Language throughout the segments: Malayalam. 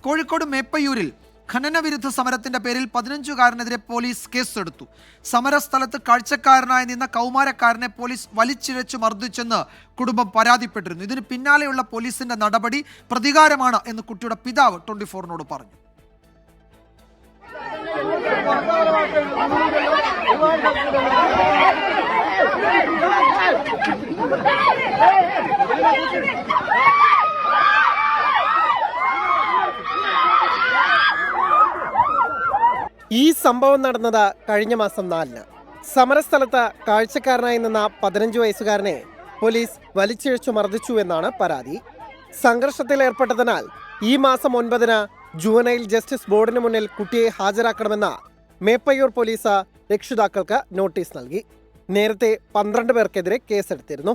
കോഴിക്കോട് മേപ്പയ്യൂരിൽ ഖനനവിരുദ്ധ സമരത്തിന്റെ പേരിൽ 15-കാരനെതിരെ പോലീസ് കേസെടുത്തു. സമരസ്ഥലത്ത് കാഴ്ചക്കാരനായി നിന്ന കൗമാരക്കാരനെ പോലീസ് വലിച്ചിഴച്ചു മർദ്ദിച്ചെന്ന് കുടുംബം പരാതിപ്പെട്ടിരുന്നു. ഇതിന് പിന്നാലെയുള്ള പോലീസിന്റെ നടപടി പ്രതികാരമാണ് എന്ന് കുട്ടിയുടെ പിതാവ് 24-നോട് പറഞ്ഞു. ഈ സംഭവം നടന്നത് കഴിഞ്ഞ മാസം 4-ന്. സമരസ്ഥലത്ത് കാഴ്ചക്കാരനായി നിന്ന 15 വയസ്സുകാരനെ പോലീസ് വലിച്ചിഴച്ചു മർദ്ദിച്ചു എന്നാണ് പരാതി. സംഘർഷത്തിൽ ഏർപ്പെട്ടതിനാൽ ഈ മാസം 9-ന് ജുവനൈൽ ജസ്റ്റിസ് ബോർഡിന് മുന്നിൽ കുട്ടിയെ ഹാജരാക്കണമെന്ന് മേപ്പയ്യൂർ പോലീസ് രക്ഷിതാക്കൾക്ക് നോട്ടീസ് നൽകി. നേരത്തെ 12 പേർക്കെതിരെ കേസെടുത്തിരുന്നു.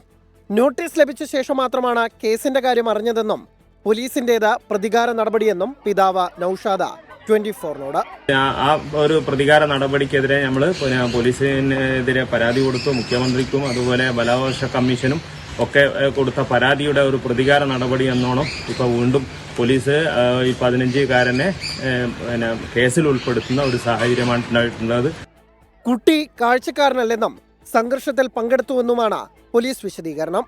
നോട്ടീസ് ലഭിച്ച ശേഷം മാത്രമാണ് കേസിന്റെ കാര്യം അറിഞ്ഞതെന്നും പോലീസിന്റേത് പ്രതികാര നടപടിയെന്നും പിതാവ് നൌഷാദ 24-നോട്. ആ ഒരു പ്രതികാര നടപടിക്കെതിരെ നമ്മൾ പോലീസിനെതിരെ പരാതി കൊടുത്തു. മുഖ്യമന്ത്രിക്കും അതുപോലെ ബലാവകാശ കമ്മീഷനും ഒക്കെ കൊടുത്ത പരാതിയുടെ ഒരു പ്രതികാര നടപടി എന്നോണം ഇപ്പോൾ വീണ്ടും പോലീസ് ഈ 15-കാരനെ കേസിൽ ഉൾപ്പെടുത്തുന്ന ഒരു സാഹചര്യമാണ് ഉണ്ടായിട്ടുള്ളത്. കുട്ടി കാഴ്ചക്കാരനല്ലെന്നും സംഘർഷത്തിൽ പങ്കെടുത്തുവെന്നുമാണ് പോലീസ് വിശദീകരണം.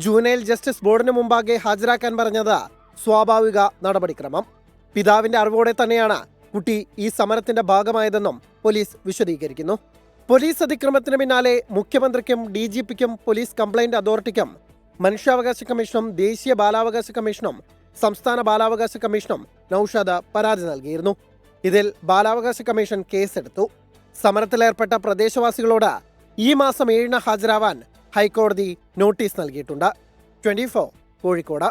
ജുവനൈൽ ജസ്റ്റിസ് ബോർഡിന് മുമ്പാകെ ഹാജരാക്കാൻ പറഞ്ഞത് സ്വാഭാവിക നടപടിക്രമം. പിതാവിന്റെ അറിവോടെ തന്നെയാണ് കുട്ടി ഈ സമരത്തിന്റെ ഭാഗമായതെന്നും പോലീസ് വിശദീകരിക്കുന്നു. പോലീസ് അതിക്രമത്തിന് പിന്നാലെ മുഖ്യമന്ത്രിക്കും DGPക്കും പോലീസ് കംപ്ലൈന്റ് അതോറിറ്റിക്കും മനുഷ്യാവകാശ കമ്മീഷനും ദേശീയ ബാലാവകാശ കമ്മീഷനും സംസ്ഥാന ബാലാവകാശ കമ്മീഷനും നൌഷാദ പരാതി നൽകിയിരുന്നു. ഇതിൽ ബാലാവകാശ കമ്മീഷൻ കേസെടുത്തു. സമരത്തിലേർപ്പെട്ട പ്രദേശവാസികളോട് ഈ മാസം 7-ന് ഹാജരാവാൻ ഹൈക്കോടതി നോട്ടീസ് നൽകിയിട്ടുണ്ട്. 24 കോഴിക്കോട്.